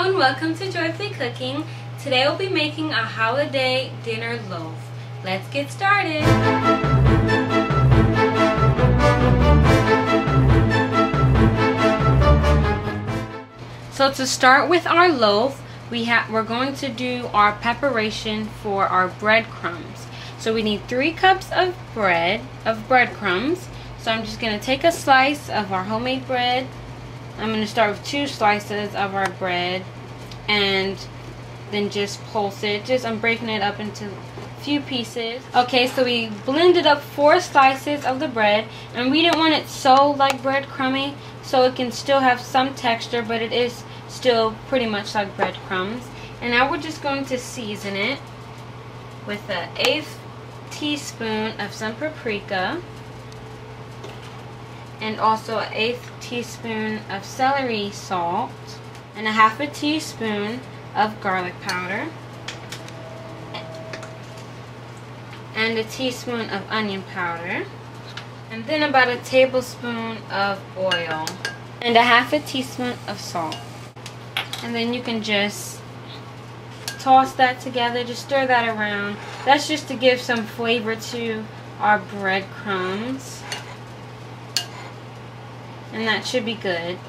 and welcome to Joyfully Cooking. Today we'll be making a holiday dinner loaf. Let's get started. So to start with our loaf, we're going to do our preparation for our breadcrumbs. So we need 3 cups of breadcrumbs. So I'm just going to take a slice of our homemade bread. I'm going to start with 2 slices of our bread and then just pulse it. I'm breaking it up into a few pieces. Okay, so we blended up 4 slices of the bread, and we didn't want it so like breadcrumby, so it can still have some texture, but it is still pretty much like breadcrumbs. And now we're just going to season it with an 1/8 teaspoon of some paprika, and also an 1/8 teaspoon of celery salt, and a 1/2 teaspoon of garlic powder, and a teaspoon of onion powder, and then about a tablespoon of oil, and a 1/2 teaspoon of salt. And then you can just toss that together, just stir that around. That's just to give some flavor to our breadcrumbs. And that should be good.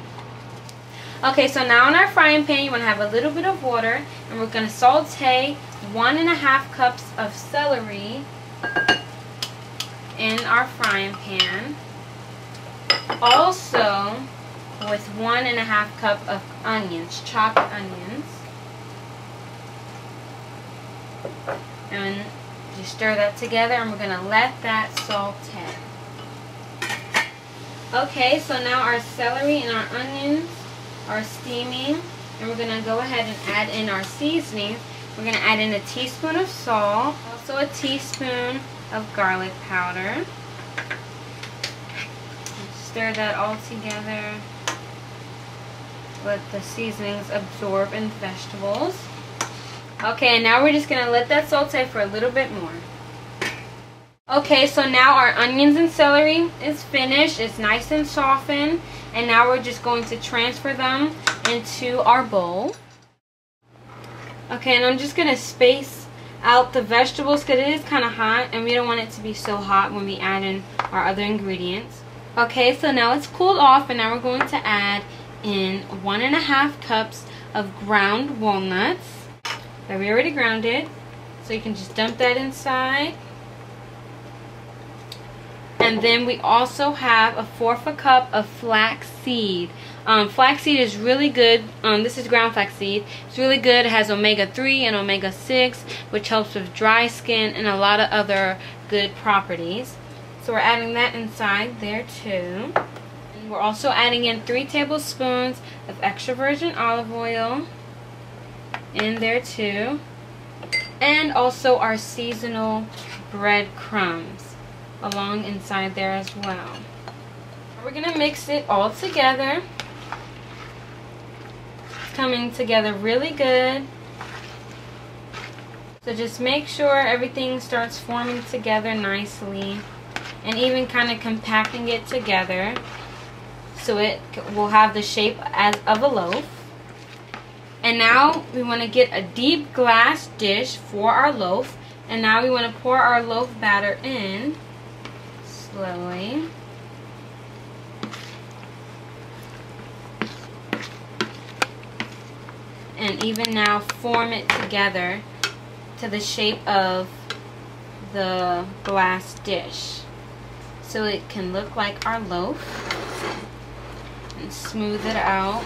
Okay, so now in our frying pan, you want to have a little bit of water, and we're going to saute 1½ cups of celery in our frying pan. Also, with 1½ cup of onions, chopped onions. And just stir that together, and we're going to let that saute. Okay, so now our celery and our onions are steaming, and we're going to go ahead and add in our seasoning. We're going to add in a teaspoon of salt, also a teaspoon of garlic powder. Stir that all together. Let the seasonings absorb in the vegetables. Okay, and now we're just going to let that saute for a little bit more. Okay, so now our onions and celery is finished. It's nice and softened. And now we're just going to transfer them into our bowl. Okay, and I'm just going to space out the vegetables because it is kind of hot, and we don't want it to be so hot when we add in our other ingredients. Okay, so now it's cooled off, and now we're going to add in 1½ cups of ground walnuts that we already grounded. So you can just dump that inside. And then we also have 1/4 cup of flaxseed. Flaxseed is really good. This is ground flaxseed. It's really good. It has omega-3 and omega-6, which helps with dry skin and a lot of other good properties. So we're adding that inside there too. And we're also adding in 3 tablespoons of extra virgin olive oil in there too. And also our seasonal breadcrumbs along inside there as well. We're going to mix it all together. It's coming together really good. So just make sure everything starts forming together nicely, and even kind of compacting it together so it will have the shape of a loaf. And now we want to get a deep glass dish for our loaf, and now we want to pour our loaf batter in slowly. And even now form it together to the shape of the glass dish, so it can look like our loaf. And smooth it out.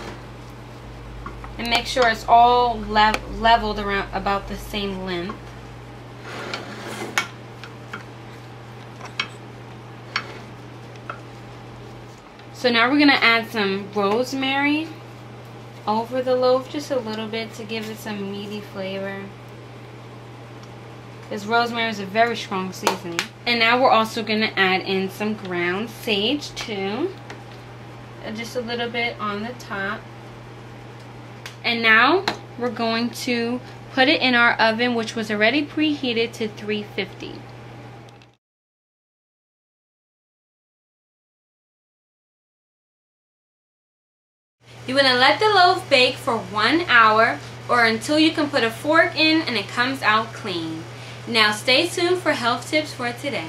And make sure it's all leveled around about the same length. So now we're going to add some rosemary over the loaf, just a little bit, to give it some meaty flavor, because rosemary is a very strong seasoning. And now we're also going to add in some ground sage too, just a little bit on the top. And now we're going to put it in our oven, which was already preheated to 350. You want to let the loaf bake for 1 hour or until you can put a fork in and it comes out clean. Now stay tuned for health tips for today.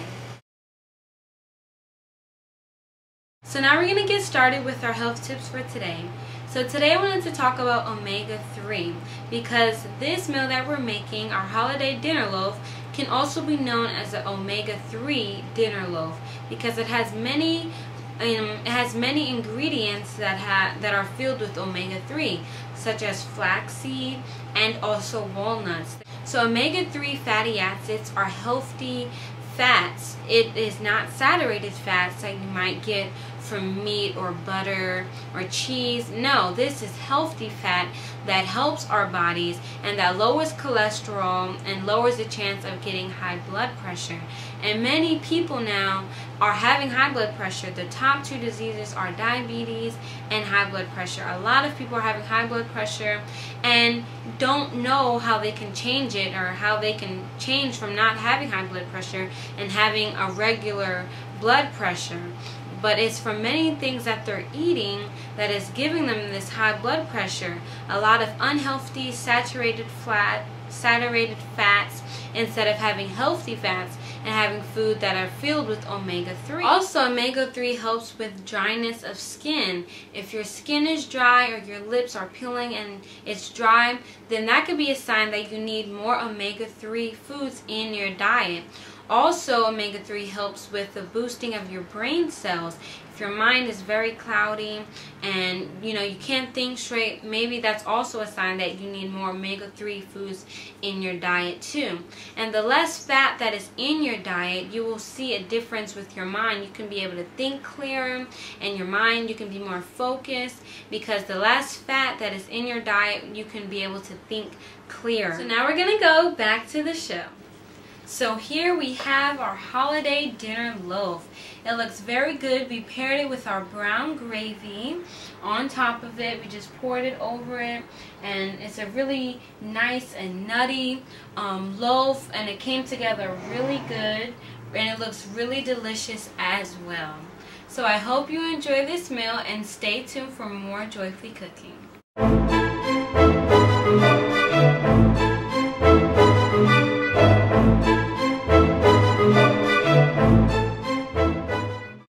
So now we're going to get started with our health tips for today. So today I wanted to talk about omega-3 because this meal that we're making, our holiday dinner loaf, can also be known as an omega-3 dinner loaf because it has many ingredients that are filled with omega-3, such as flaxseed and also walnuts. So omega-3 fatty acids are healthy fats. It is not saturated fats like you might get from meat or butter or cheese. No, this is healthy fat that helps our bodies and that lowers cholesterol and lowers the chance of getting high blood pressure. And many people now are having high blood pressure. The top 2 diseases are diabetes and high blood pressure. A lot of people are having high blood pressure and don't know how they can change it or how they can change from not having high blood pressure and having a regular blood pressure. But it's from many things that they're eating that is giving them this high blood pressure. A lot of unhealthy saturated fats instead of having healthy fats and having food that are filled with omega-3. Also, omega-3 helps with dryness of skin. If your skin is dry or your lips are peeling and it's dry, then that could be a sign that you need more omega-3 foods in your diet. Also, omega-3 helps with the boosting of your brain cells. If your mind is very cloudy and you can't think straight, maybe that's also a sign that you need more omega-3 foods in your diet too. And the less fat that is in your diet, you will see a difference with your mind. You can be able to think clearer, and your mind, you can be more focused because the less fat that is in your diet, you can be able to think clearer. So now we're going to go back to the show. So here we have our holiday dinner loaf. It looks very good. We paired it with our brown gravy on top of it. We just poured it over it, and it's a really nice and nutty loaf, and it came together really good, and it looks really delicious as well. So I hope you enjoy this meal and stay tuned for more joyfully cooking.